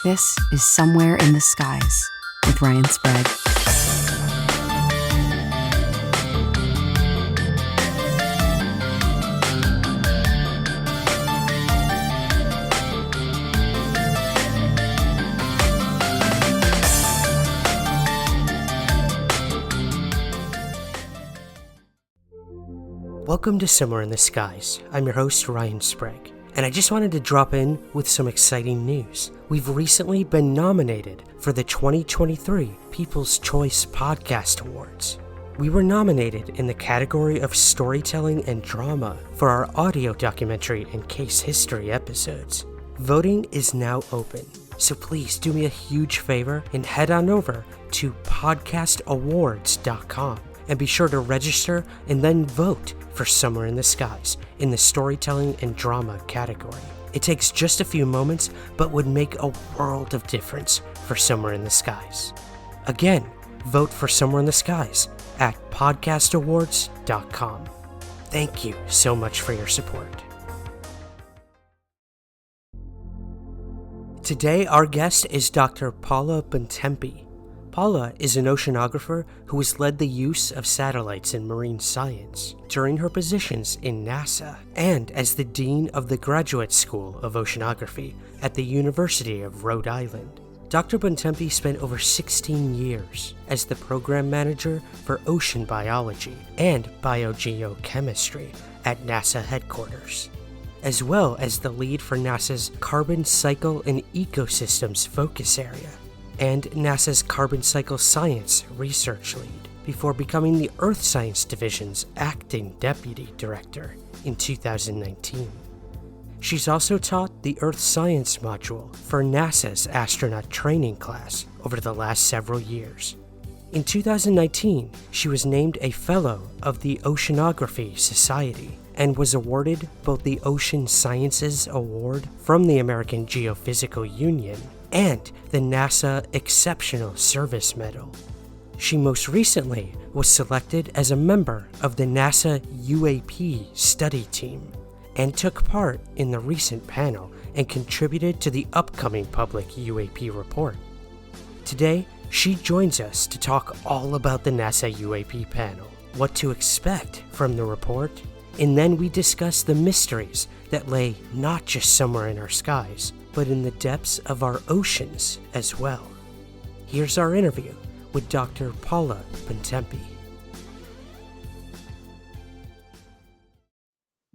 This is Somewhere in the Skies with Ryan Sprague. Welcome to Somewhere in the Skies. I'm your host, Ryan Sprague, and I just wanted to drop in with some exciting news. We've recently been nominated for the 2023 People's Choice Podcast Awards. We were nominated in the category of storytelling and drama for our audio documentary and case history episodes. Voting is now open, so please do me a huge favor and head on over to podcastawards.com and be sure to register and then vote for Somewhere in the Skies in the storytelling and drama category. It takes just a few moments, but would make a world of difference for Somewhere in the Skies. Again, vote for Somewhere in the Skies at podcastawards.com. Thank you so much for your support. Today, our guest is Dr. Paula Bontempi. Paula is an oceanographer who has led the use of satellites in marine science during her positions in NASA and as the Dean of the Graduate School of Oceanography at the University of Rhode Island. Dr. Bontempi spent over 16 years as the program manager for Ocean Biology and Biogeochemistry at NASA headquarters, as well as the lead for NASA's Carbon Cycle and Ecosystems Focus Area and NASA's Carbon Cycle Science Research Lead, before becoming the Earth Science Division's Acting Deputy Director in 2019. She's also taught the Earth Science module for NASA's astronaut training class over the last several years. In 2019, she was named a Fellow of the Oceanography Society and was awarded both the Ocean Sciences Award from the American Geophysical Union and the NASA Exceptional Service Medal. She most recently was selected as a member of the NASA UAP Study team and took part in the recent panel and contributed to the upcoming public UAP report. Today, she joins us to talk all about the NASA UAP panel, what to expect from the report, and then we discuss the mysteries that lay not just somewhere in our skies, but in the depths of our oceans as well. Here's our interview with Dr. Paula Bontempi.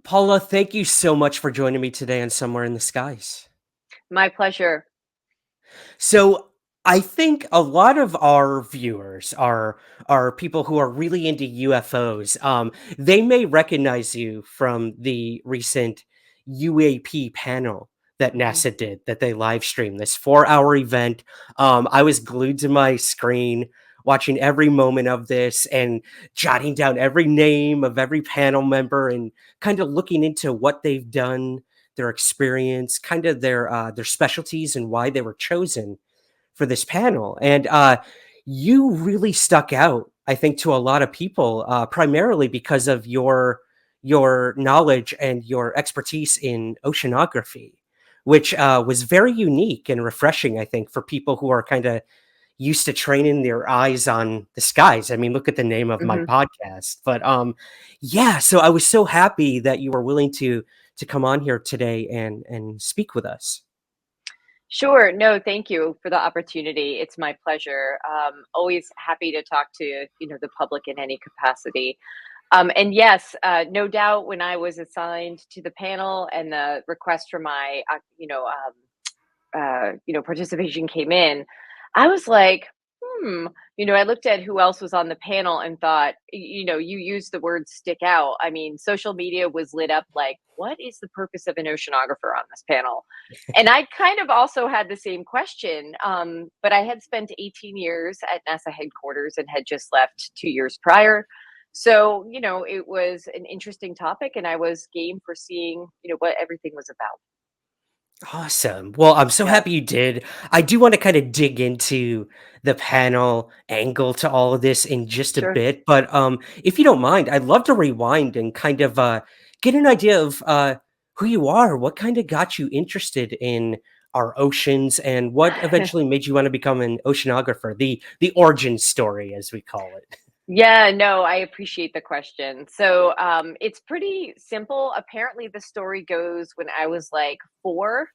Paula, thank you so much for joining me today on Somewhere in the Skies. My pleasure. So I think a lot of our viewers are people who are really into UFOs. They may recognize you from the recent UAP panel that NASA did, that they live streamed, this 4-hour event. I was glued to my screen watching every moment of this and jotting down every name of every panel member and kind of looking into what they've done, their experience, kind of their specialties and why they were chosen for this panel. And you really stuck out, I think, to a lot of people, primarily because of your knowledge and your expertise in oceanography, which was very unique and refreshing, I think, for people who are kind of used to training their eyes on the skies. I mean, look at the name of my podcast. But so I was so happy that you were willing to come on here today and speak with us. Sure. No, thank you for the opportunity. It's my pleasure. Always happy to talk to the public in any capacity. And yes, no doubt, when I was assigned to the panel and the request for my participation came in, I was like, I looked at who else was on the panel and thought, you used the word stick out. I mean, social media was lit up like, what is the purpose of an oceanographer on this panel? And I kind of also had the same question, but I had spent 18 years at NASA headquarters and had just left 2 years prior. So, it was an interesting topic, and I was game for seeing, what everything was about. Awesome. Well, I'm so happy you did. I do want to kind of dig into the panel angle to all of this in just a bit, but if you don't mind, I'd love to rewind and kind of get an idea of who you are, what kind of got you interested in our oceans, and what eventually made you want to become an oceanographer, the origin story, as we call it. Yeah, no, I appreciate the question. So it's pretty simple. Apparently, the story goes when I was like 4.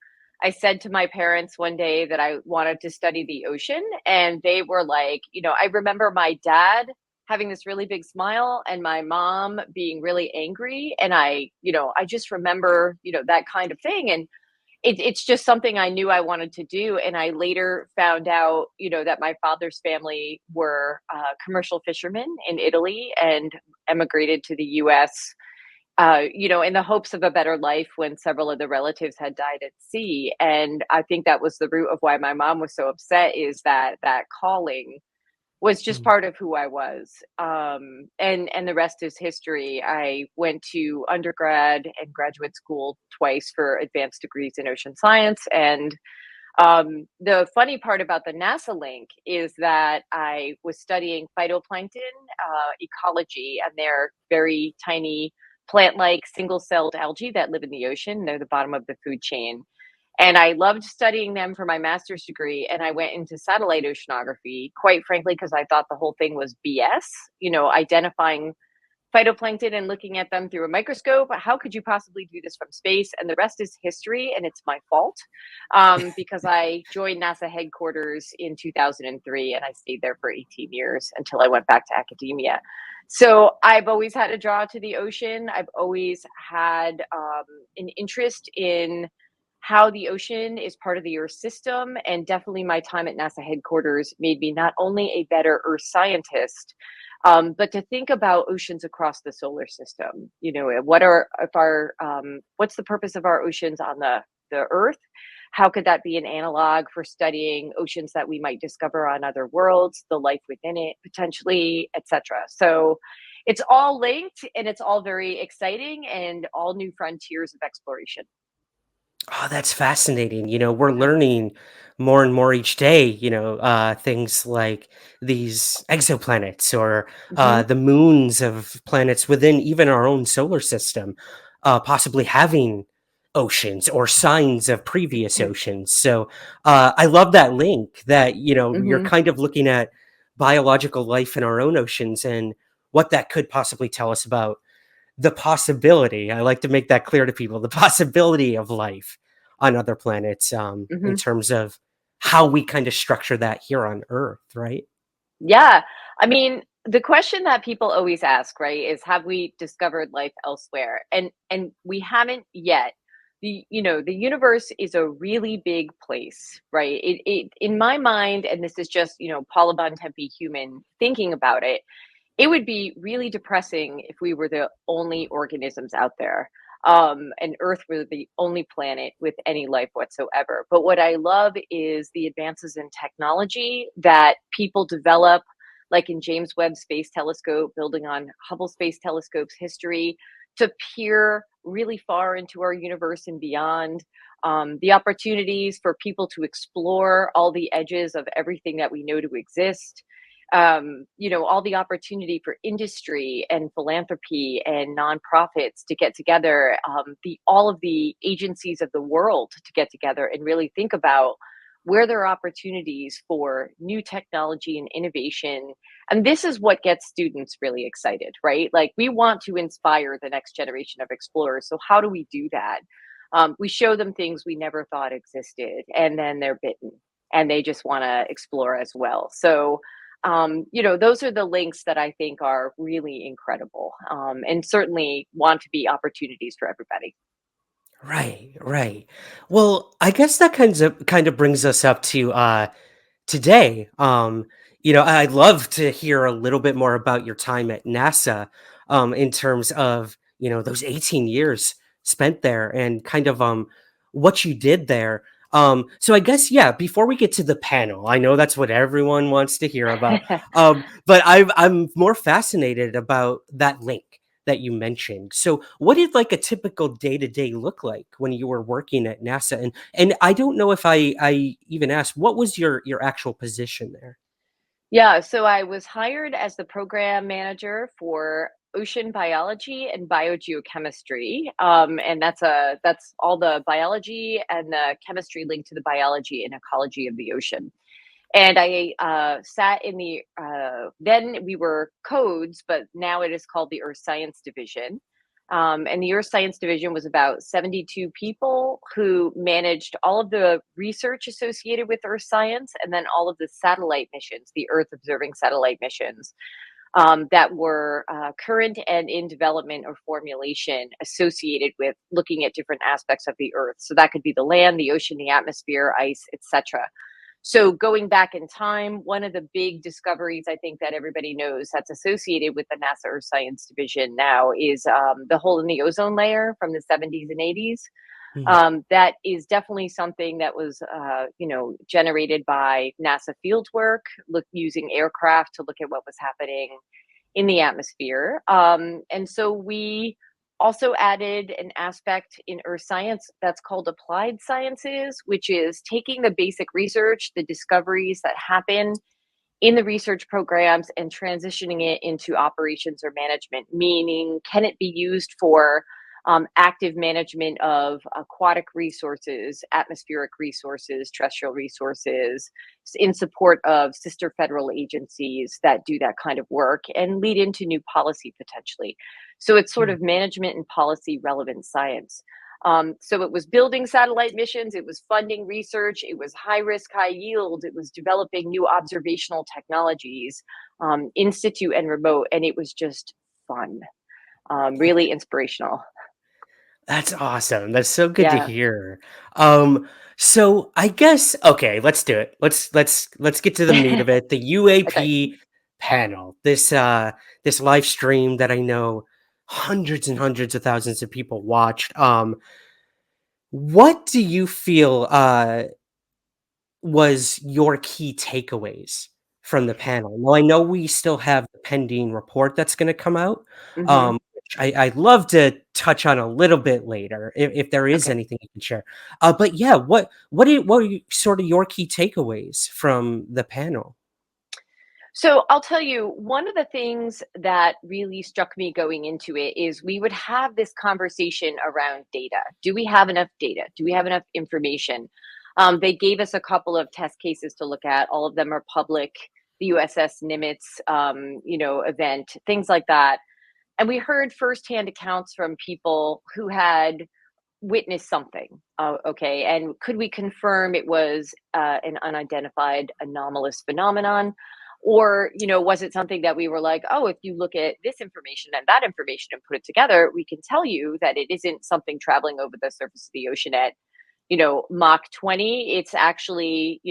I said to my parents one day that I wanted to study the ocean, and they were like, I remember my dad having this really big smile and my mom being really angry. And I just remember, that kind of thing. And it's just something I knew I wanted to do. And I later found out, that my father's family were commercial fishermen in Italy and emigrated to the US, in the hopes of a better life when several of the relatives had died at sea. And I think that was the root of why my mom was so upset, is that calling was just Mm. part of who I was. And the rest is history. I went to undergrad and graduate school twice for advanced degrees in ocean science. And the funny part about the NASA link is that I was studying phytoplankton ecology, and they're very tiny plant-like single-celled algae that live in the ocean. They're the bottom of the food chain. And I loved studying them for my master's degree. And I went into satellite oceanography, quite frankly, because I thought the whole thing was BS, identifying phytoplankton and looking at them through a microscope. How could you possibly do this from space? And the rest is history, and it's my fault, because I joined NASA headquarters in 2003, and I stayed there for 18 years until I went back to academia. So I've always had a draw to the ocean. I've always had an interest in how the ocean is part of the Earth system. And definitely my time at NASA headquarters made me not only a better Earth scientist, but to think about oceans across the solar system. What's the purpose of our oceans on the Earth? How could that be an analog for studying oceans that we might discover on other worlds, the life within it potentially, etc. So it's all linked, and it's all very exciting, and all new frontiers of exploration. Oh, that's fascinating. We're learning more and more each day, things like these exoplanets or Hmm. the moons of planets within even our own solar system, possibly having oceans or signs of previous oceans. So I love that link that, you're Hmm. kind of looking at biological life in our own oceans and what that could possibly tell us about the possibility. I like to make that clear to people, the possibility of life on other planets, in Hmm. terms of how we kind of structure that here on Earth, right? Yeah. I mean, the question that people always ask, right, is have we discovered life elsewhere? And we haven't yet. The universe is a really big place, right? It in my mind, and this is just, Paula Bontempi human thinking about it, it would be really depressing if we were the only organisms out there. And Earth were the only planet with any life whatsoever. But what I love is the advances in technology that people develop, like in James Webb Space Telescope, building on Hubble Space Telescope's history, to peer really far into our universe and beyond. The opportunities for people to explore all the edges of everything that we know to exist, all the opportunity for industry and philanthropy and nonprofits to get together, all of the agencies of the world to get together and really think about where there are opportunities for new technology and innovation. And this is what gets students really excited, right? Like, we want to inspire the next generation of explorers. So how do we do that? We show them things we never thought existed, and then they're bitten and they just want to explore as well. So those are the links that I think are really incredible, and certainly want to be opportunities for everybody. Right, right. Well, I guess that kind of brings us up to today. I'd love to hear a little bit more about your time at NASA, in terms of, those 18 years spent there and kind of what you did there. So I guess, yeah, before we get to the panel, I know that's what everyone wants to hear about. But I'm more fascinated about that link that you mentioned. So what did like a typical day-to-day look like when you were working at NASA? And I don't know if I even asked, what was your actual position there? Yeah, so I was hired as the program manager for Ocean Biology and Biogeochemistry, and that's all the biology and the chemistry linked to the biology and ecology of the ocean. And I sat in the then we were codes, but now it is called the Earth Science Division. And the Earth Science Division was about 72 people who managed all of the research associated with Earth science and then all of the satellite missions, the Earth observing satellite missions that were current and in development or formulation associated with looking at different aspects of the Earth. So that could be the land, the ocean, the atmosphere, ice, etc. So going back in time, one of the big discoveries I think that everybody knows that's associated with the NASA Earth Science Division now is the hole in the ozone layer from the 70s and 80s. Mm. That is definitely something that was, generated by NASA field work, using aircraft to look at what was happening in the atmosphere. And so we also added an aspect in earth science that's called applied sciences, which is taking the basic research, the discoveries that happen in the research programs and transitioning it into operations or management, meaning can it be used for active management of aquatic resources, atmospheric resources, terrestrial resources, in support of sister federal agencies that do that kind of work and lead into new policy potentially. So it's sort Mm. of management and policy relevant science. So it was building satellite missions, it was funding research, it was high risk, high yield, it was developing new observational technologies, in situ and remote, and it was just fun, really inspirational. That's awesome. That's so good to Yeah. hear. So I guess okay, let's do it. Let's get to the meat of it. The Okay. UAP panel. This live stream that I know hundreds and hundreds of thousands of people watched. What do you feel was your key takeaways from the panel? Well, I know we still have the pending report that's going to come out, Hmm. which I'd love to touch on a little bit later if there is Okay. anything you can share. But yeah, what are sort of your key takeaways from the panel? So I'll tell you, one of the things that really struck me going into it is we would have this conversation around data. Do we have enough data? Do we have enough information? They gave us a couple of test cases to look at. All of them are public. The USS Nimitz, event, things like that. And we heard firsthand accounts from people who had witnessed something. Okay, and could we confirm it was an unidentified anomalous phenomenon? Or, was it something that we were like, oh, if you look at this information and that information and put it together, we can tell you that it isn't something traveling over the surface of the ocean at Mach 20. It's actually,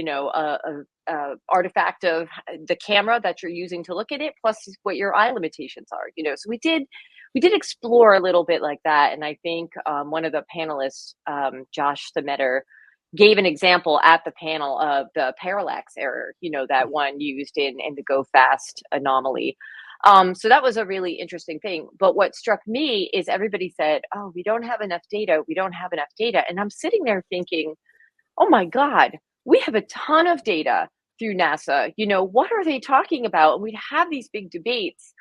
a artifact of the camera that you're using to look at it, plus what your eye limitations are. So we did explore a little bit like that, and I think one of the panelists, Josh Themeter, gave an example at the panel of the parallax error. That one used in the Go Fast anomaly. So that was a really interesting thing. But what struck me is everybody said, oh, we don't have enough data. We don't have enough data. And I'm sitting there thinking, oh my God, we have a ton of data through NASA. What are they talking about? And we'd have these big debates.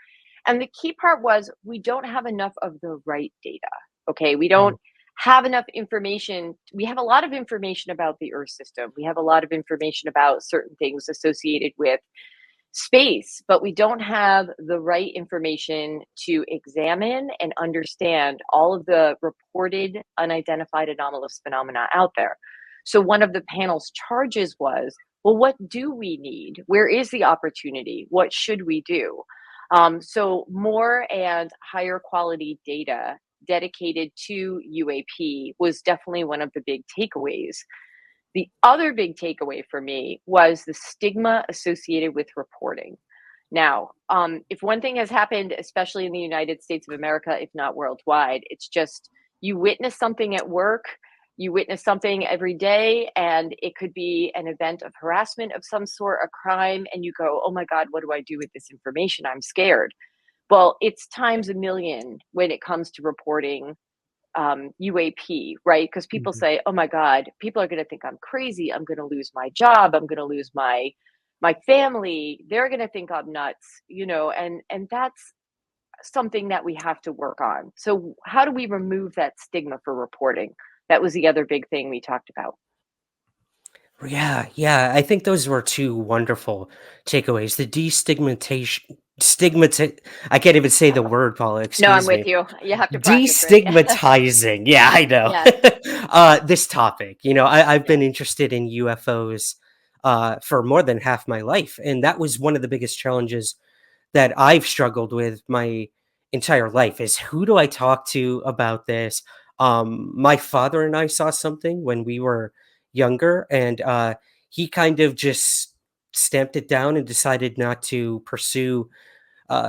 And the key part was we don't have enough of the right data. Okay. We Mm. don't have enough information. We have a lot of information about the Earth system. We have a lot of information about certain things associated with space, but we don't have the right information to examine and understand all of the reported unidentified anomalous phenomena out there. So one of the panel's charges was, well, what do we need? Where is the opportunity? What should we do? So more and higher quality data dedicated to UAP was definitely one of the big takeaways. The other big takeaway for me was the stigma associated with reporting. Now, if one thing has happened, especially in the United States of America, if not worldwide, it's just you witness something at work, you witness something every day, and it could be an event of harassment of some sort, a crime, and you go, oh my God, what do I do with this information? I'm scared. Well, it's times a million when it comes to reporting UAP, right? Because people Mhm. say, "Oh my God, people are going to think I'm crazy. I'm going to lose my job. I'm going to lose my family. They're going to think I'm nuts," and that's something that we have to work on. So how do we remove that stigma for reporting? That was the other big thing we talked about. Yeah, yeah. I think those were two wonderful takeaways. The destigmatization, stigmati I can't even say the word, Paula, No, I'm excuse with me. you. You have to practice, right? Destigmatizing. Yeah, I know. Yes. This topic, I've been Yes. interested in UFOs for more than half my life, and that was one of the biggest challenges that I've struggled with my entire life is who do I talk to about this? My father and I saw something when we were younger, and he kind of just stamped it down and decided not to pursue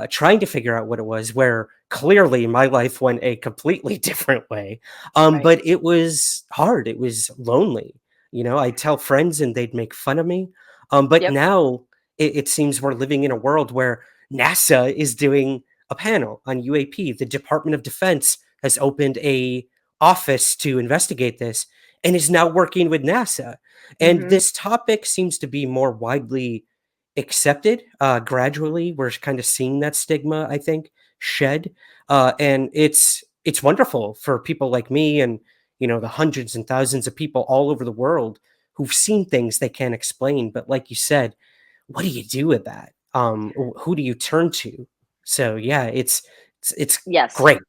trying to figure out what it was, where clearly my life went a completely different way. Right. But it was hard. It was lonely. I'd tell friends and they'd make fun of me. But Yep. now it seems we're living in a world where NASA is doing a panel on UAP. The Department of Defense has opened a office to investigate this and is now working with NASA. And Hmm. this topic seems to be more widely accepted gradually. We're kind of seeing that stigma, I think, shed, and it's wonderful for people like me and the hundreds and thousands of people all over the world who've seen things they can't explain. But like you said, what do you do with that? Who do you turn to? So yeah, it's Yes. great.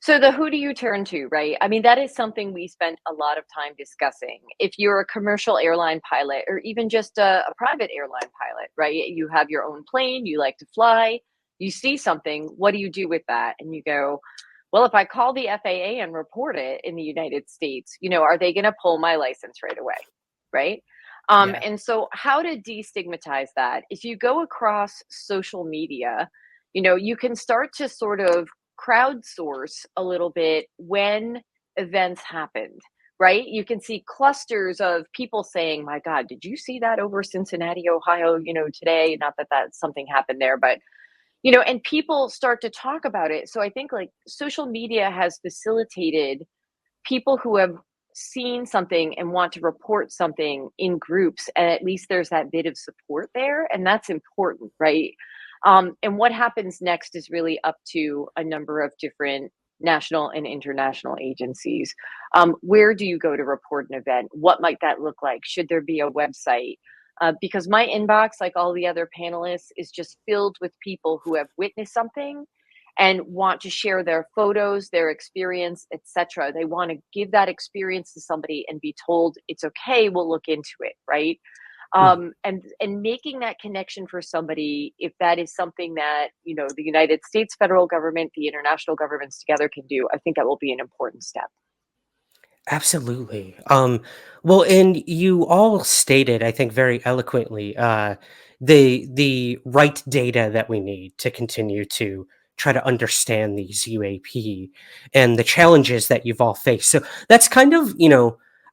So the who do you turn to, right? I mean, that is something we spent a lot of time discussing. If you're a commercial airline pilot or even just a private airline pilot, right? You have your own plane, you like to fly, you see something, what do you do with that? And you go, well, if I call the FAA and report it in the United States, are they going to pull my license right away? Right. Yeah. And so, how to destigmatize that? If you go across social media, you can start to sort of crowdsource a little bit when events happened, right? You can see clusters of people saying, my God, did you see that over Cincinnati, Ohio, today? Not that something happened there, but and people start to talk about it. So I think like social media has facilitated people who have seen something and want to report something in groups, and at least there's that bit of support there, and that's important, right? And what happens next is really up to a number of different national and international agencies. Where do you go to report an event? What might that look like? Should there be a website? Because my inbox, like all the other panelists, is just filled with people who have witnessed something and want to share their photos, their experience, etc. They want to give that experience to somebody and be told it's okay, we'll look into it, right? Mhm. And making that connection for somebody, if that is something that the United States federal government, the international governments together can do, I think that will be an important step. Absolutely. Well, and you all stated, I think, very eloquently, the right data that we need to continue to try to understand these UAP and the challenges that you've all faced. So that's kind of,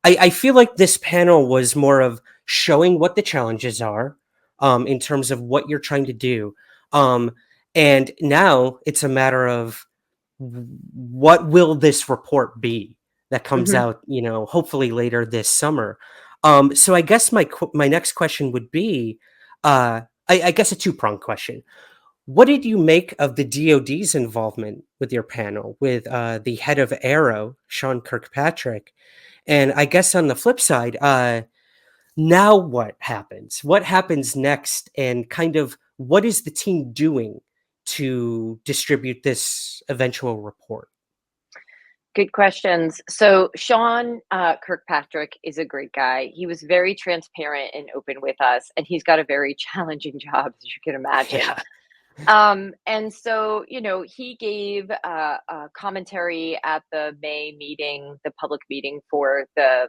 I feel like this panel was more of showing what the challenges are, in terms of what you're trying to do. Um, and now it's a matter of what will this report be that comes Hmm. out, hopefully later this summer. So I guess my next question would be, I guess a two-pronged question. What did you make of the DoD's involvement with your panel, with the head of Aero, Sean Kirkpatrick? And I guess on the flip side, now what happens? What happens next? And kind of what is the team doing to distribute this eventual report? Good questions. So Sean Kirkpatrick is a great guy. He was very transparent and open with us, and he's got a very challenging job, as you can imagine. Yeah. And so, he gave a commentary at the May meeting, the public meeting for the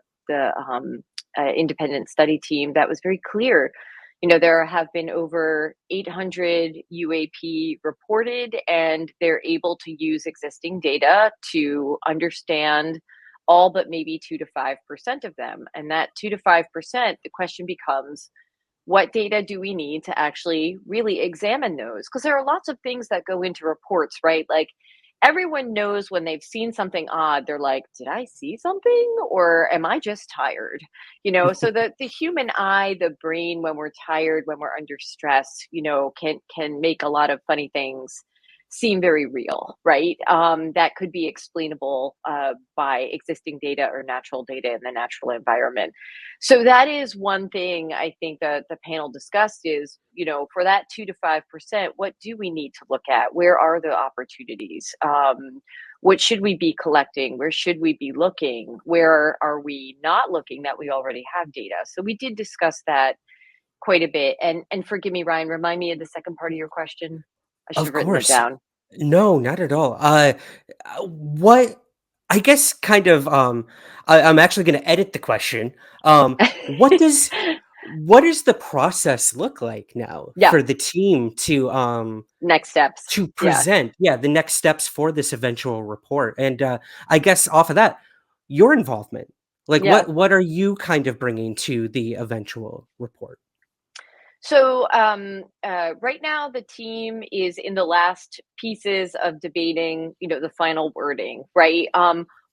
independent study team that was very clear. There have been over 800 UAP reported, and they're able to use existing data to understand all but maybe 2 to 5% of them. And that 2 to 5%, the question becomes, what data do we need to actually really examine those? Because there are lots of things that go into reports, right? Like everyone knows when they've seen something odd, they're like, did I see something or am I just tired? So the human eye, the brain, when we're tired, when we're under stress, can make a lot of funny things. seem very real, right? That could be explainable by existing data or natural data in the natural environment. So that is one thing I think that the panel discussed is, for that 2 to 5%, what do we need to look at? Where are the opportunities? What should we be collecting? Where should we be looking? Where are we not looking that we already have data? So we did discuss that quite a bit. And forgive me, Ryan, remind me of the second part of your question. I should Of have written that course. down. No, not at all. What I guess kind of I'm actually going to edit the question. What does the process look like now Yeah, for the team next steps. to Yeah, present, yeah, the next steps for this eventual report? And I guess off of that, your involvement. Like yeah. what are you kind of bringing to the eventual report? So right now, the team is in the last pieces of debating, the final wording, right?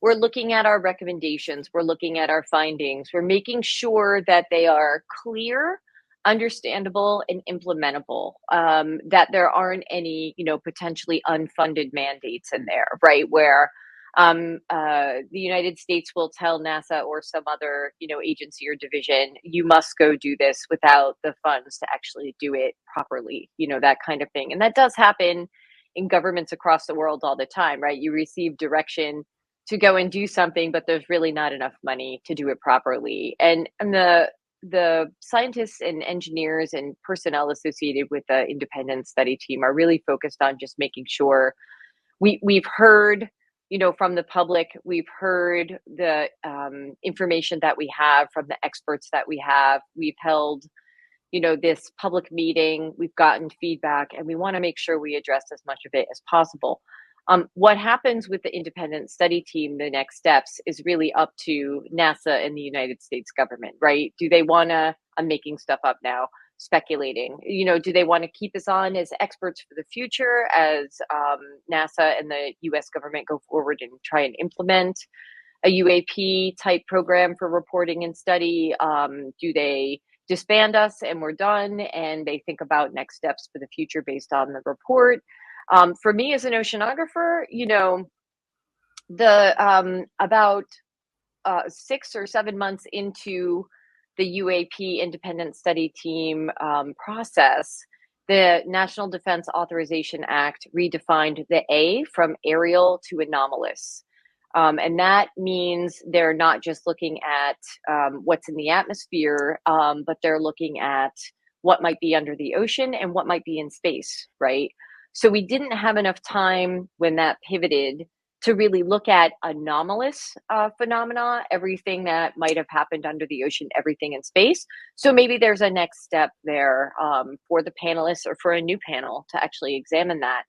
We're looking at our recommendations, we're looking at our findings, we're making sure that they are clear, understandable, and implementable. That there aren't any, potentially unfunded mandates in there, right? Where the United States will tell NASA or some other, agency or division, you must go do this without the funds to actually do it properly, that kind of thing. And that does happen in governments across the world all the time, right? You receive direction to go and do something, but there's really not enough money to do it properly. And the scientists and engineers and personnel associated with the independent study team are really focused on just making sure we've heard, from the public, we've heard the information that we have from the experts that we have. We've held, this public meeting, we've gotten feedback, and we want to make sure we address as much of it as possible. What happens with the independent study team, the next steps, is really up to NASA and the United States government, right? Do they want to, I'm making stuff up now, speculating, do they want to keep us on as experts for the future as NASA and the US government go forward and try and implement a UAP type program for reporting and study? Do they disband us and we're done and they think about next steps for the future based on the report? For me as an oceanographer, the about 6 or 7 months into the UAP independent study team process, the National Defense Authorization Act redefined the A from aerial to anomalous. And that means they're not just looking at what's in the atmosphere, but they're looking at what might be under the ocean and what might be in space, right? So we didn't have enough time when that pivoted to really look at anomalous phenomena, everything that might have happened under the ocean, everything in space. So maybe there's a next step there for the panelists or for a new panel to actually examine that.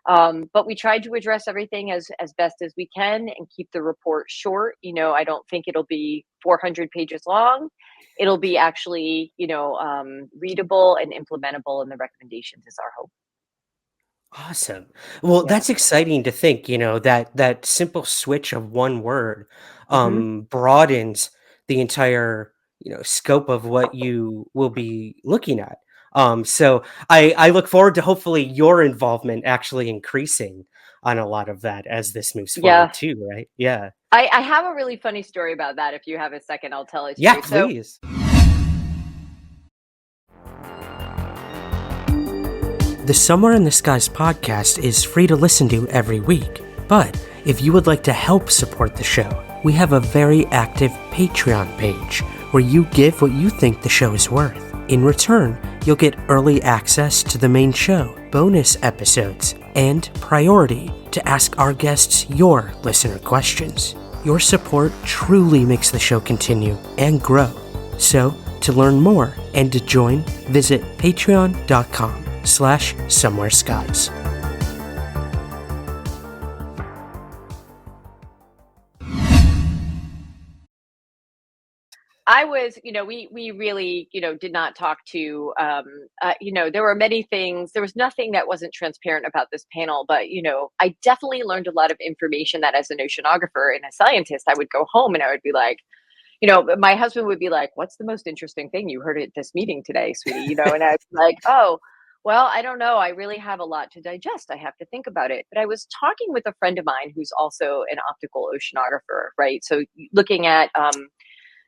But we tried to address everything as best as we can and keep the report short. I don't think it'll be 400 pages long. It'll be actually, readable and implementable, and the recommendations is our hope. Awesome. Well, Yeah. that's exciting to think, that simple switch of one word Hmm. broadens the entire, scope of what you will be looking at. So I look forward to hopefully your involvement actually increasing on a lot of that as this moves Yeah. forward too, right? Yeah. I have a really funny story about that. If you have a second, I'll tell it to Yeah, you. So, please. The Somewhere in the Skies podcast is free to listen to every week. But if you would like to help support the show, we have a very active Patreon page where you give what you think the show is worth. In return, you'll get early access to the main show, bonus episodes, and priority to ask our guests your listener questions. Your support truly makes the show continue and grow. So, to learn more and to join, visit patreon.com/somewhere skies. I was, we really, did not talk to, there were many things. There was nothing that wasn't transparent about this panel, but I definitely learned a lot of information that, as an oceanographer and a scientist, I would go home and I would be like, my husband would be like, "What's the most interesting thing you heard at this meeting today, sweetie?" And I'd be like, "Oh, Well, I don't know. I really have a lot to digest. I have to think about it. But I was talking with a friend of mine who's also an optical oceanographer, right? So looking at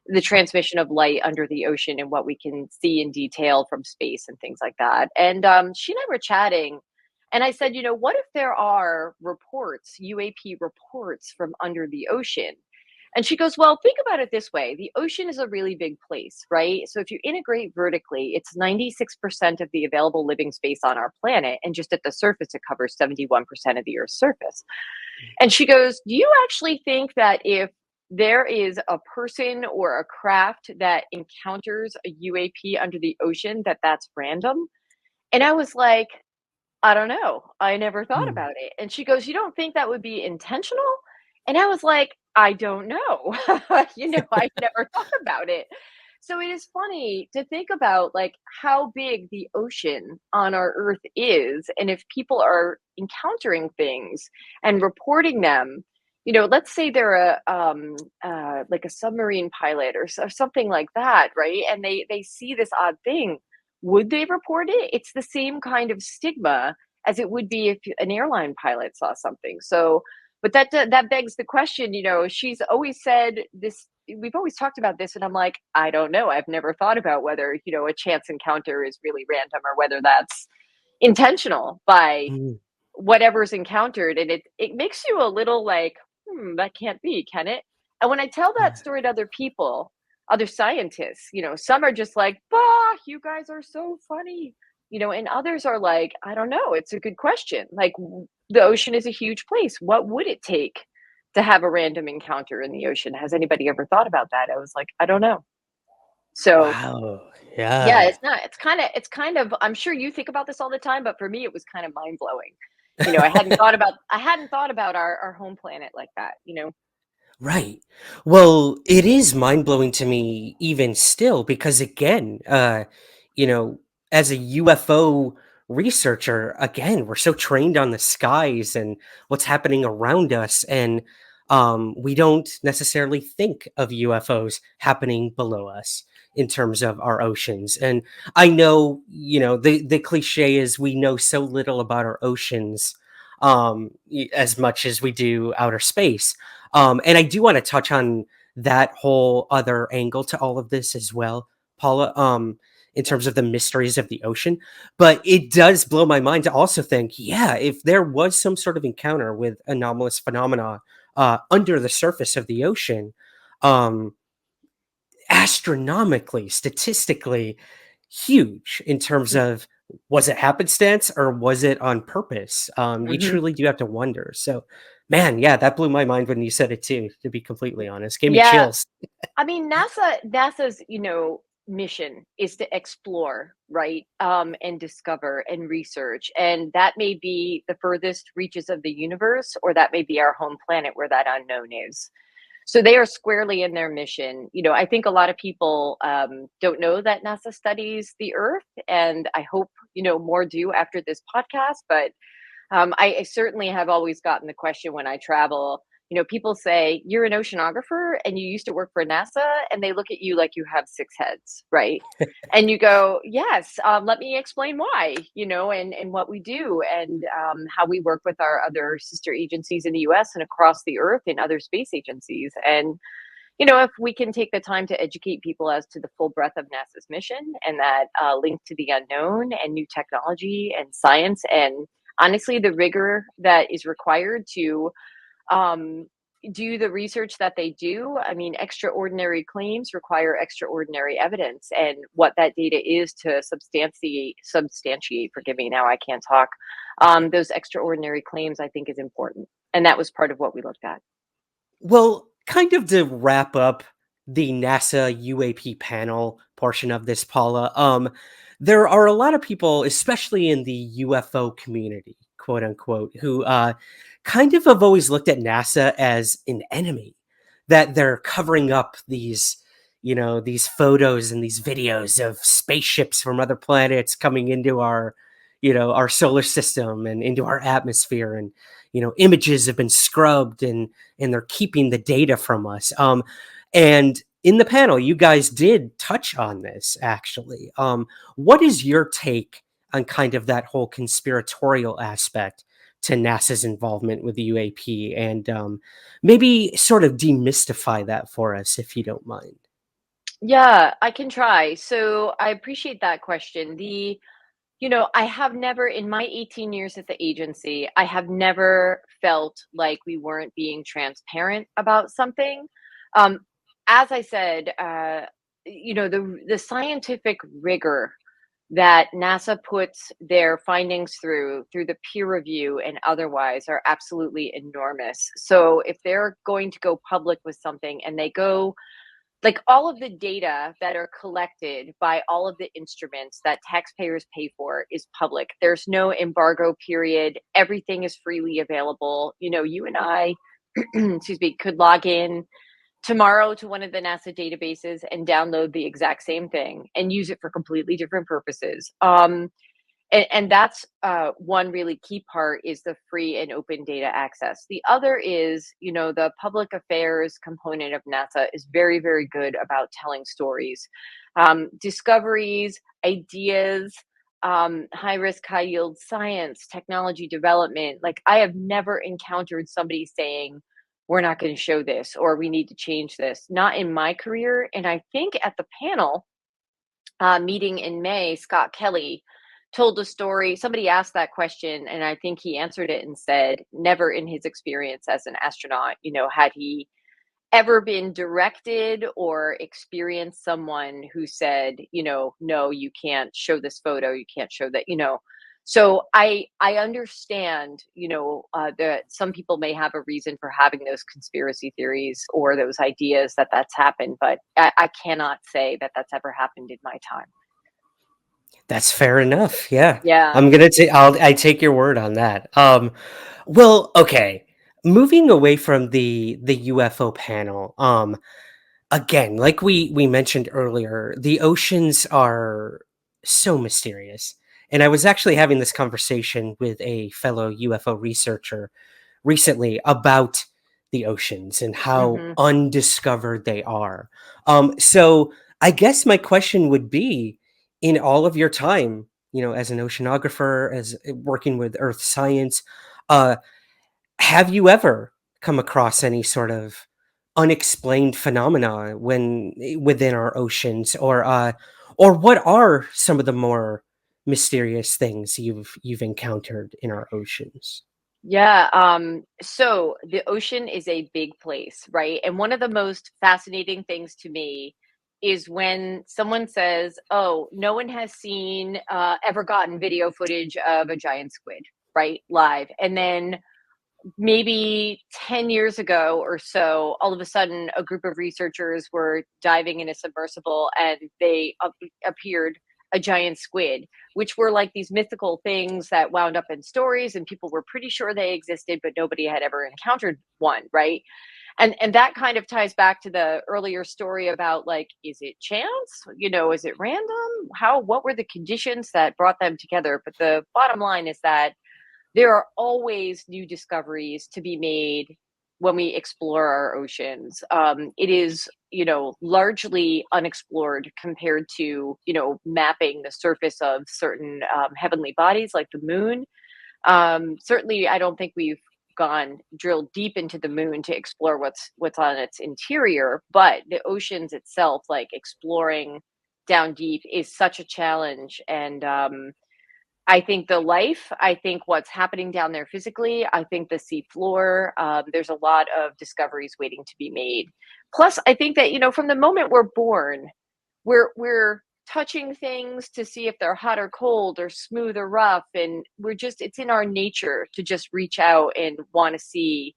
the transmission of light under the ocean and what we can see in detail from space and things like that. And she and I were chatting, and I said, what if there are reports, UAP reports from under the ocean? And she goes, well, think about it this way. The ocean is a really big place, right? So if you integrate vertically, it's 96% of the available living space on our planet. And just at the surface, it covers 71% of the Earth's surface. And she goes, do you actually think that if there is a person or a craft that encounters a UAP under the ocean, that that's random? And I was like, I don't know. I never thought Mm. about it. And she goes, you don't think that would be intentional? And I was like, I don't know. I never thought about it. So it is funny to think about like how big the ocean on our earth is and if people are encountering things and reporting them. Let's say they're like a submarine pilot or something like that, right? And they see this odd thing. Would they report it? It's the same kind of stigma as it would be if an airline pilot saw something. So, but that begs the question. She's always said this. We've always talked about this, and I'm like, I don't know. I've never thought about whether a chance encounter is really random or whether that's intentional by Mm. whatever's encountered, and it makes you a little like, that can't be, can it? And when I tell that Yeah. story to other people, other scientists, some are just like, bah, you guys are so funny, and others are like, I don't know, it's a good question. Like, the ocean is a huge place. What would it take to have a random encounter in the ocean? Has anybody ever thought about that? I was like, I don't know. So Wow. yeah, Yeah. it's kind of I'm sure you think about this all the time, but for me it was kind of mind blowing. I hadn't thought about our home planet like that. Right. Well, it is mind blowing to me even still because again, you know, as a UFO researcher, again, we're so trained on the skies and what's happening around us, and we don't necessarily think of UFOs happening below us in terms of our oceans. And I know, the cliche is we know so little about our oceans as much as we do outer space. And I do want to touch on that whole other angle to all of this as well, Paula, in terms of the mysteries of the ocean. But it does blow my mind to also think, yeah, if there was some sort of encounter with anomalous phenomena under the surface of the ocean, um, astronomically, statistically huge in terms of was it happenstance or was it on purpose? You Hmm. truly do have to wonder. So, man, yeah, that blew my mind when you said it too. To be completely honest, gave me Yeah, chills. I mean, NASA's, mission is to explore, right? And discover and research. And that may be the furthest reaches of the universe, or that may be our home planet where that unknown is. So they are squarely in their mission. I think a lot of people don't know that NASA studies the Earth, and I hope, more do after this podcast. But I certainly have always gotten the question when I travel. People say, you're an oceanographer and you used to work for NASA, and they look at you like you have six heads, right? And you go, yes, let me explain why, and what we do, and how we work with our other sister agencies in the US and across the earth and other space agencies. And if we can take the time to educate people as to the full breadth of NASA's mission and that link to the unknown and new technology and science, and honestly, the rigor that is required to um, do the research that they do. I mean, extraordinary claims require extraordinary evidence, and what that data is to substantiate. Forgive me, now I can't talk. Those extraordinary claims, I think, is important, and that was part of what we looked at. Well, kind of to wrap up the NASA UAP panel portion of this, Paula, there are a lot of people, especially in the UFO community, quote unquote, who kind of have always looked at NASA as an enemy, that they're covering up these photos and these videos of spaceships from other planets coming into our solar system and into our atmosphere, and images have been scrubbed, and they're keeping the data from us. And in the panel, you guys did touch on this actually. What is your take on kind of that whole conspiratorial aspect to NASA's involvement with the UAP, and maybe sort of demystify that for us, if you don't mind. Yeah, I can try. So I appreciate that question. I have never, in my 18 years at the agency, I have never felt like we weren't being transparent about something. Um, as I said, the scientific rigor that NASA puts their findings through the peer review and otherwise, are absolutely enormous. So if they're going to go public with something and they go, like, all of the data that are collected by all of the instruments that taxpayers pay for is public. There's no embargo period. Everything is freely available. You and I, excuse me, could log in tomorrow to one of the NASA databases and download the exact same thing and use it for completely different purposes. And that's one really key part, is the free and open data access. The other is, the public affairs component of NASA is very, very good about telling stories, discoveries, ideas, high risk, high yield science, technology development. Like, I have never encountered somebody saying, we're not going to show this, or we need to change this. Not in my career. And I think at the panel meeting in May, Scott Kelly told a story. Somebody asked that question, and I think he answered it and said, never in his experience as an astronaut, had he ever been directed or experienced someone who said, no, you can't show this photo, you can't show that. So I understand, that some people may have a reason for having those conspiracy theories or those ideas that that's happened, but I cannot say that that's ever happened in my time. That's fair enough. Yeah, Yeah. I'm gonna take. I take your word on that. Well, okay. Moving away from the UFO panel, again, like we mentioned earlier, the oceans are so mysterious. And I was actually having this conversation with a fellow UFO researcher recently about the oceans and how Hmm. undiscovered they are. So I guess my question would be, in all of your time, as an oceanographer, as working with earth science, uh, have you ever come across any sort of unexplained phenomena within our oceans, or what are some of the more mysterious things you've encountered in our oceans? Yeah. So the ocean is a big place, right? And one of the most fascinating things to me is when someone says, "Oh, no one has seen, ever gotten video footage of a giant squid, right, live," and then maybe 10 years ago or so, all of a sudden, a group of researchers were diving in a submersible and they appeared a giant squid, which were like these mythical things that wound up in stories, and people were pretty sure they existed, but nobody had ever encountered one, right? And that kind of ties back to the earlier story about, like, is it chance? Is it random? What were the conditions that brought them together? But the bottom line is that there are always new discoveries to be made when we explore our oceans. It is, largely unexplored compared to, mapping the surface of certain heavenly bodies like the moon. Certainly, I don't think we've gone drilled deep into the moon to explore what's on its interior, but the oceans itself, like, exploring down deep, is such a challenge. And I think what's happening down there physically, I think the sea floor, there's a lot of discoveries waiting to be made. Plus, I think that, from the moment we're born, we're touching things to see if they're hot or cold or smooth or rough. And it's in our nature to just reach out and want to see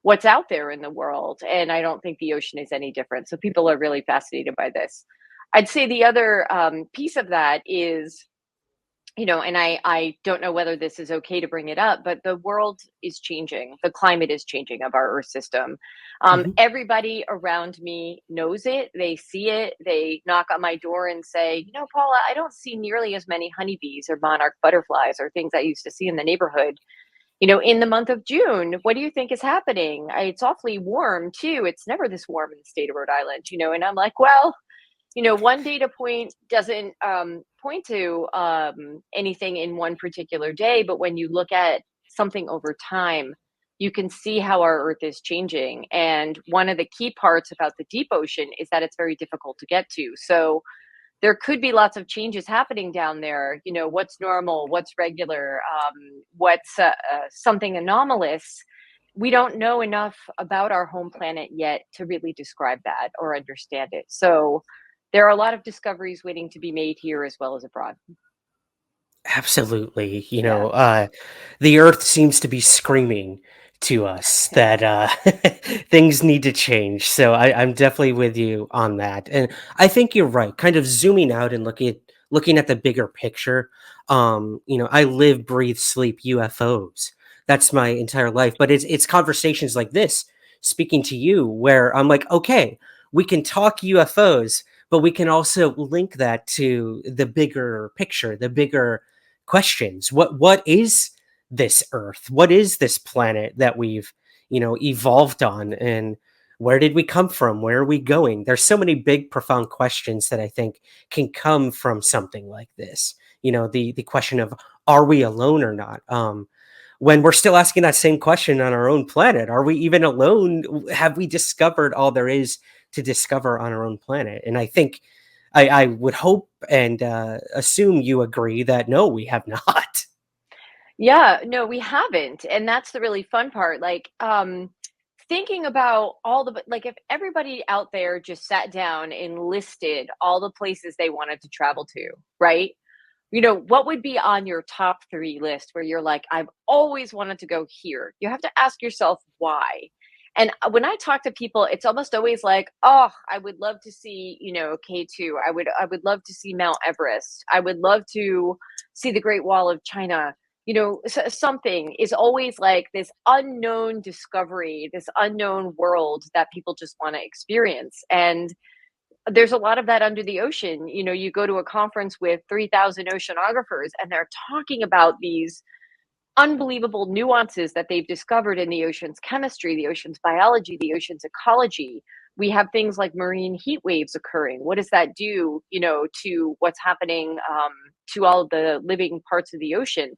what's out there in the world. And I don't think the ocean is any different. So people are really fascinated by this. I'd say the other piece of that is, and I don't know whether this is okay to bring it up, but the world is changing. The climate is changing of our Earth system. Mhm. Everybody around me knows it. They see it. They knock on my door and say, Paula, I don't see nearly as many honeybees or monarch butterflies or things I used to see in the neighborhood. In the month of June, what do you think is happening? It's awfully warm too. It's never this warm in the state of Rhode Island, and I'm like, well, one data point doesn't point to anything in one particular day, but when you look at something over time, you can see how our Earth is changing. And one of the key parts about the deep ocean is that it's very difficult to get to. So there could be lots of changes happening down there. You know, what's normal, what's regular, what's something anomalous. We don't know enough about our home planet yet to really describe that or understand it. So there are a lot of discoveries waiting to be made here as well as abroad. Absolutely. Yeah. The earth seems to be screaming to us Yeah. that things need to change. So I'm definitely with you on that. And I think you're right. Kind of zooming out and looking at the bigger picture. I live, breathe, sleep UFOs. That's my entire life. But it's conversations like this, speaking to you, where I'm like, okay, we can talk UFOs, but we can also link that to the bigger picture, the bigger questions. What is this Earth? What is this planet that we've, evolved on? And where did we come from? Where are we going? There's so many big, profound questions that I think can come from something like this. The question of, are we alone or not? When we're still asking that same question on our own planet, are we even alone? Have we discovered all there is to discover on our own planet? And I think I would hope and assume you agree that no, we have not. Yeah, no, we haven't. And that's the really fun part. Like, thinking about all the, like, if everybody out there just sat down and listed all the places they wanted to travel to, right? You know, what would be on your top 3 list where you're like, "I've always wanted to go here?" You have to ask yourself why. And, when I talk to people, it's almost always like, "Oh, I would love to see, K2. I would love to see Mount Everest. I would love to see the Great Wall of China." Something is always like this unknown discovery, this unknown world that people just wanna experience, and there's a lot of that under the ocean. You know, you go to a conference with 3,000 oceanographers and they're talking about these unbelievable nuances that they've discovered in the ocean's chemistry, the ocean's biology, the ocean's ecology. We have things like marine heat waves occurring. What does that do, to what's happening, to all of the living parts of the ocean?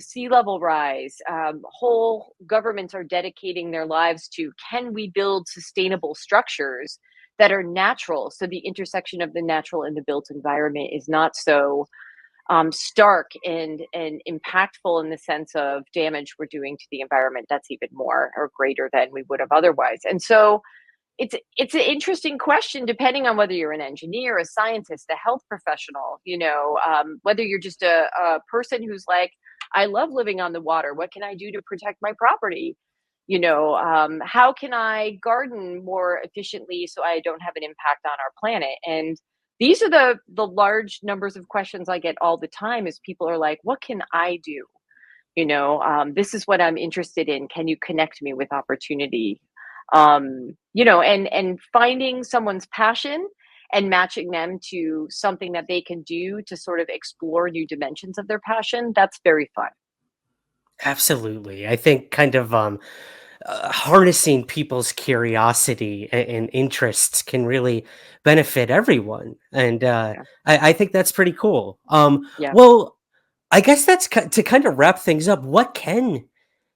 Sea level rise. Whole governments are dedicating their lives to, can we build sustainable structures that are natural? So the intersection of the natural and the built environment is not so stark and impactful in the sense of damage we're doing to the environment that's even more or greater than we would have otherwise. And so it's an interesting question depending on whether you're an engineer, a scientist, a health professional, whether you're just a person who's like, I love living on the water. What can I do to protect my property? How can I garden more efficiently so I don't have an impact on our planet? And these are the large numbers of questions I get all the time. Is people are like, what can I do? This is what I'm interested in. Can you connect me with opportunity? And finding someone's passion and matching them to something that they can do to sort of explore new dimensions of their passion, that's very fun. Absolutely. I think kind of harnessing people's curiosity and interests can really benefit everyone. And Yeah. I think that's pretty cool. Yeah. Well, I guess to kind of wrap things up. What can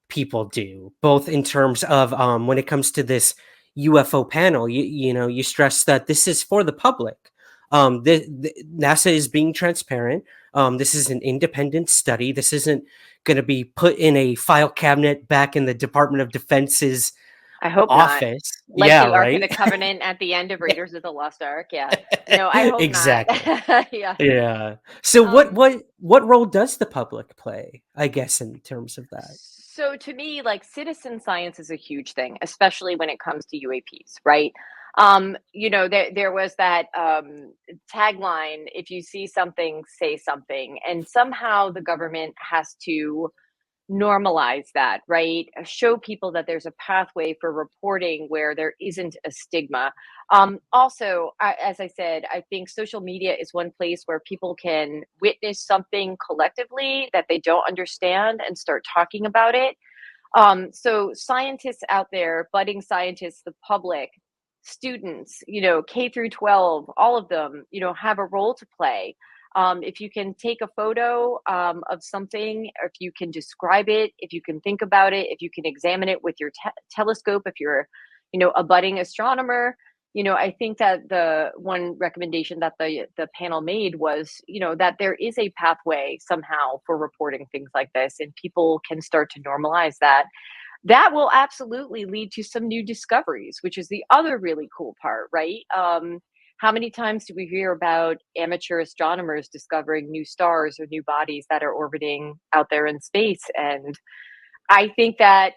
people do, both in terms of when it comes to this UFO panel? You stress that this is for the public. The NASA is being transparent. This is an independent study. This isn't going to be put in a file cabinet back in the Department of Defense's I hope not. office. Like Yeah, the Ark of right. the Covenant at the end of Raiders of the Lost Ark. Yeah. No, I hope not. Exactly. Yeah. Yeah. So what Um, what what role does the public play? I guess in terms of that. so to me, like, citizen science is a huge thing, especially when it comes to UAPs, right? There was that tagline, if you see something, say something. And somehow the government has to normalize that, right? Show people that there's a pathway for reporting where there isn't a stigma. Also, as I said, I think social media is one place where people can witness something collectively that they don't understand and start talking about it. So scientists out there, budding scientists, the public, students, K through 12, all of them, have a role to play. If you can take a photo of something, or if you can describe it, if you can think about it, if you can examine it with your telescope, if you're, a budding astronomer, I think that the one recommendation that the panel made was, that there is a pathway somehow for reporting things like this, and people can start to normalize that. That will absolutely lead to some new discoveries, which is the other really cool part, right? How many times do we hear about amateur astronomers discovering new stars or new bodies that are orbiting out there in space? And I think that,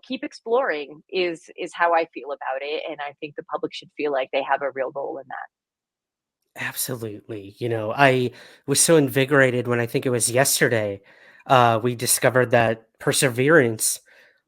keep exploring is how I feel about it, and I think the public should feel like they have a real role in that. Absolutely. I was so invigorated when I think it was yesterday, we discovered that Perseverance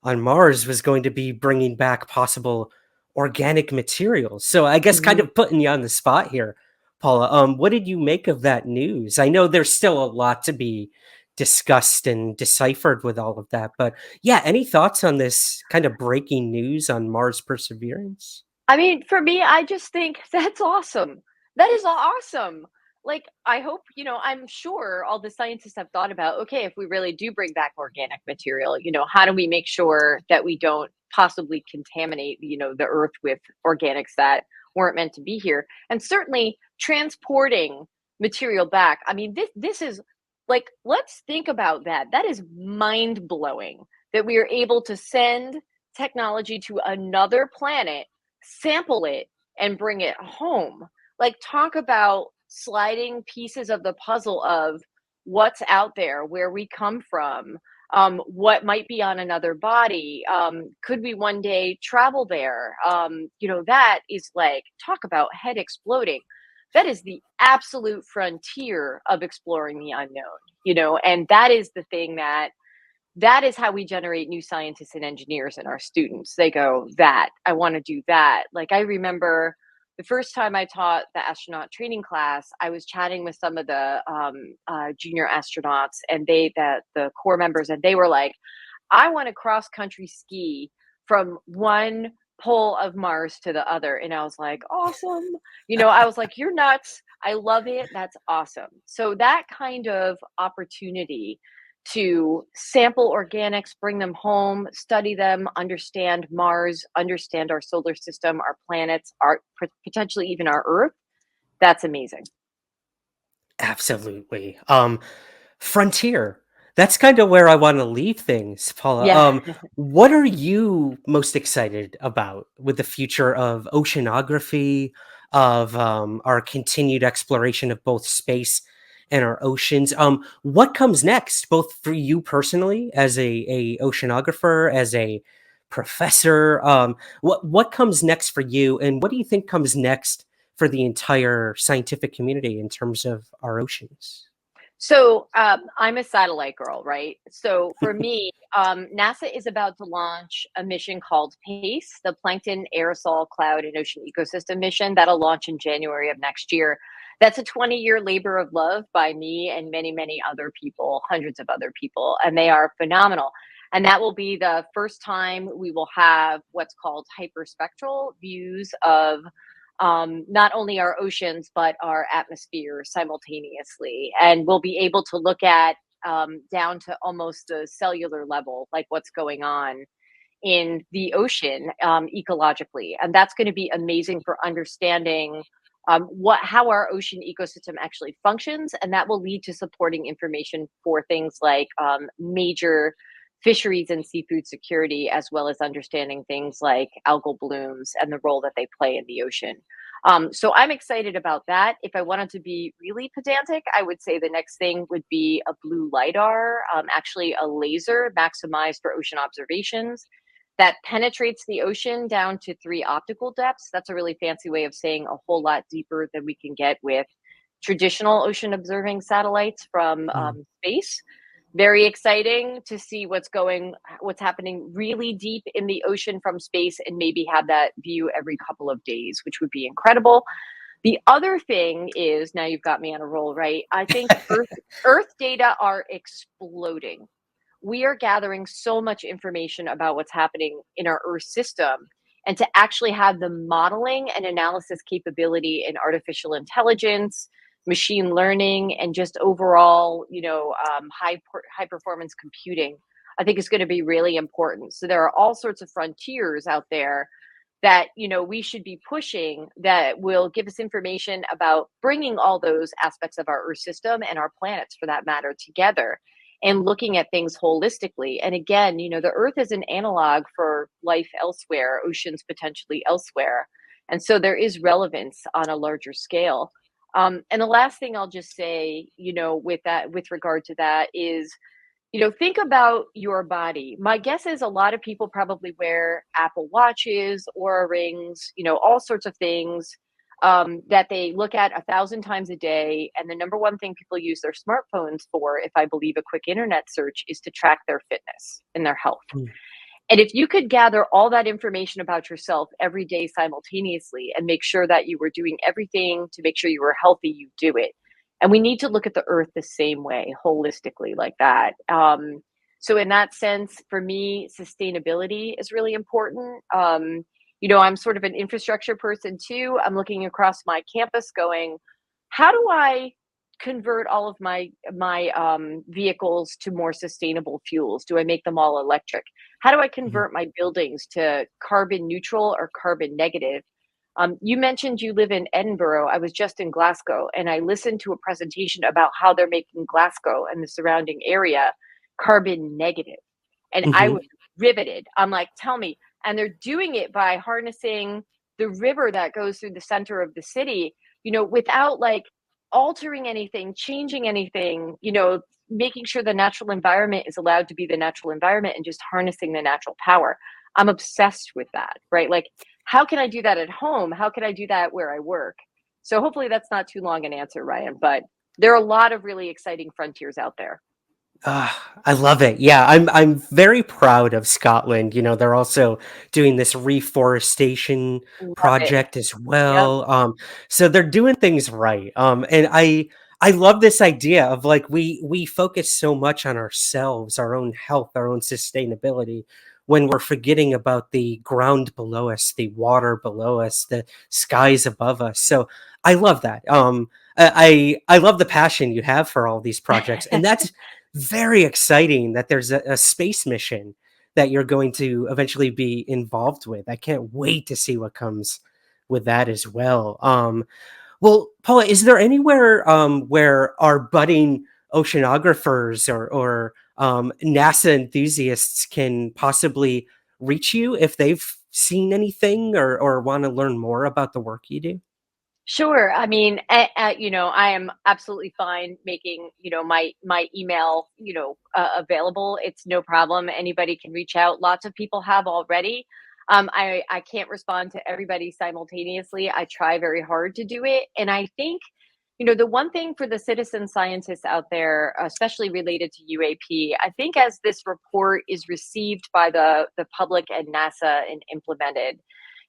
on Mars was going to be bringing back possible organic materials. So I guess kind Mhm. of putting you on the spot here, Paula. What did you make of that news? I know there's still a lot to be discussed and deciphered with all of that, but yeah, any thoughts on this kind of breaking news on Mars Perseverance? I mean, for me, I just think that's awesome. That is awesome. Like, I hope, I'm sure all the scientists have thought about, okay, if we really do bring back organic material, how do we make sure that we don't possibly contaminate, the earth with organics that weren't meant to be here? And certainly transporting material back. I mean, this is like, let's think about that. That is mind blowing that we are able to send technology to another planet, sample it, and bring it home. Like, talk about sliding pieces of the puzzle of what's out there, where we come from, what might be on another body. Could we one day travel there? That is like, talk about head exploding. That is the absolute frontier of exploring the unknown, and that is the thing that is how we generate new scientists and engineers in our students. They go, that, I want to do that. Like, I remember the first time I taught the astronaut training class, I was chatting with some of the junior astronauts, and the core members, and they were like, I want to cross country ski from one pole of Mars to the other. And I was like, awesome. I was like, you're nuts. I love it. That's awesome. So that kind of opportunity to sample organics, bring them home, study them, understand Mars, understand our solar system, our planets, our potentially even our Earth. That's amazing. Absolutely. Frontier. That's kind of where I want to leave things, Paula. Yeah. What are you most excited about with the future of oceanography, of our continued exploration of both space and our oceans? What comes next, both for you personally as a oceanographer, as a professor? What comes next for you, and what do you think comes next for the entire scientific community in terms of our oceans? So I'm a satellite girl, right? So for me, NASA is about to launch a mission called PACE, the Plankton Aerosol Cloud and Ocean Ecosystem Mission. That'll launch in January of next year. That's a 20-year labor of love by me and many, many other people, hundreds of other people, and they are phenomenal. And that will be the first time we will have what's called hyperspectral views of not only our oceans, but our atmosphere simultaneously. And we'll be able to look at down to almost the cellular level, like what's going on in the ocean ecologically. And that's going to be amazing for understanding how our ocean ecosystem actually functions. And that will lead to supporting information for things like major fisheries and seafood security, as well as understanding things like algal blooms and the role that they play in the ocean. So I'm excited about that. If I wanted to be really pedantic, I would say the next thing would be a blue LIDAR, actually a laser maximized for ocean observations that penetrates the ocean down to 3 optical depths. That's a really fancy way of saying a whole lot deeper than we can get with traditional ocean observing satellites from Mm. space. Very exciting to see what's happening really deep in the ocean from space, and maybe have that view every couple of days, which would be incredible. The other thing is, now you've got me on a roll, right? I think Earth data are exploding. We are gathering so much information about what's happening in our Earth system, and to actually have the modeling and analysis capability in artificial intelligence, machine learning, and just overall, high performance computing, I think is going to be really important. So there are all sorts of frontiers out there that we should be pushing that will give us information about bringing all those aspects of our Earth system and our planets, for that matter, together and looking at things holistically. And again, the Earth is an analog for life elsewhere, oceans potentially elsewhere, and so there is relevance on a larger scale. And the last thing I'll just say, with regard to that is, think about your body. My guess is a lot of people probably wear Apple Watches, Aura rings, all sorts of things that they look at 1,000 times a day. And the number one thing people use their smartphones for, if I believe a quick internet search, is to track their fitness and their health. Mm. And if you could gather all that information about yourself every day simultaneously and make sure that you were doing everything to make sure you were healthy, you do it. And we need to look at the Earth the same way, holistically, like that. So in that sense, for me, sustainability is really important. I'm sort of an infrastructure person too. I'm looking across my campus going, how do I convert all of my vehicles to more sustainable fuels? Do I make them all electric? How do I Mhm. convert my buildings to carbon neutral or carbon negative? You mentioned you live in Edinburgh. I was just in Glasgow, and I listened to a presentation about how they're making Glasgow and the surrounding area carbon negative. And I Mhm. was riveted. I'm like, tell me. And they're doing it by harnessing the river that goes through the center of the city, without like altering anything, changing anything, making sure the natural environment is allowed to be the natural environment and just harnessing the natural power. I'm obsessed with that, right? Like, how can I do that at home? How can I do that where I work? So hopefully that's not too long an answer, Ryan, but there are a lot of really exciting frontiers out there. I love it. Yeah, I'm very proud of Scotland. They're also doing this reforestation Love it. project as Yep. well. So they're doing things right. And I love this idea of like we focus so much on ourselves, our own health, our own sustainability, when we're forgetting about the ground below us, the water below us, the skies above us. So I love that. I love the passion you have for all these projects, and that's very exciting that there's a space mission that you're going to eventually be involved with. I can't wait to see what comes with that as well. Well, Paula, is there anywhere where our budding oceanographers or NASA enthusiasts can possibly reach you if they've seen anything or want to learn more about the work you do? Sure. I mean, I am absolutely fine making, my email, available. It's no problem. Anybody can reach out. Lots of people have already. I can't respond to everybody simultaneously. I try very hard to do it, and I think, the one thing for the citizen scientists out there, especially related to UAP, I think as this report is received by the public and NASA and implemented,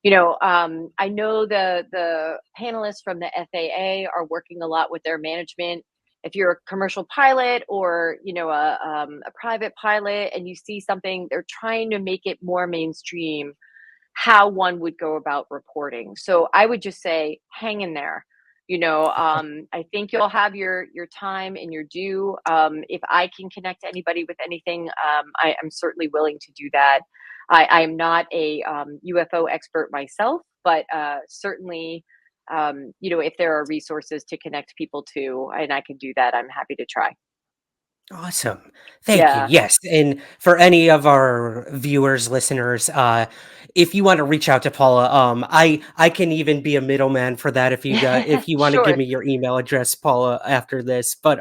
I know the panelists from the FAA are working a lot with their management. If you're a commercial pilot or a private pilot and you see something, they're trying to make it more mainstream how one would go about reporting. So I would just say, hang in there. I think you'll have your time and your due. If I can connect anybody with anything, I am certainly willing to do that. I am not a UFO expert myself, but certainly, if there are resources to connect people to, and I can do that, I'm happy to try. Awesome. Thank you. Yeah. Yes. And for any of our viewers, listeners, if you want to reach out to Paula, I can even be a middleman for that if you want to give Sure. me your email address, Paula, after this. But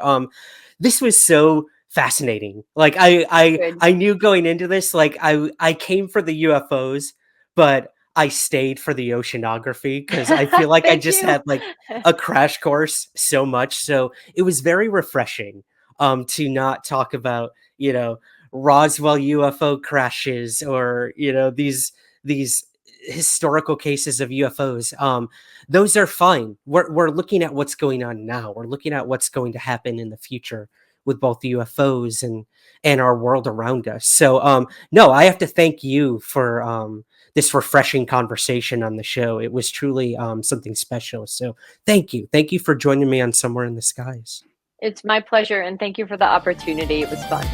this was so fascinating. Like Good. I knew going into this, like I came for the UFOs, but I stayed for the oceanography because I feel like I Thank just you. had like a crash course so much. So it was very refreshing to not talk about, Roswell UFO crashes or, these historical cases of UFOs. Those are fine. We're looking at what's going on now. We're looking at what's going to happen in the future with both UFOs and our world around us. So no, I have to thank you for this refreshing conversation on the show. It was truly something special. So thank you. Thank you for joining me on Somewhere in the Skies. It's my pleasure, and thank you for the opportunity. It was fun.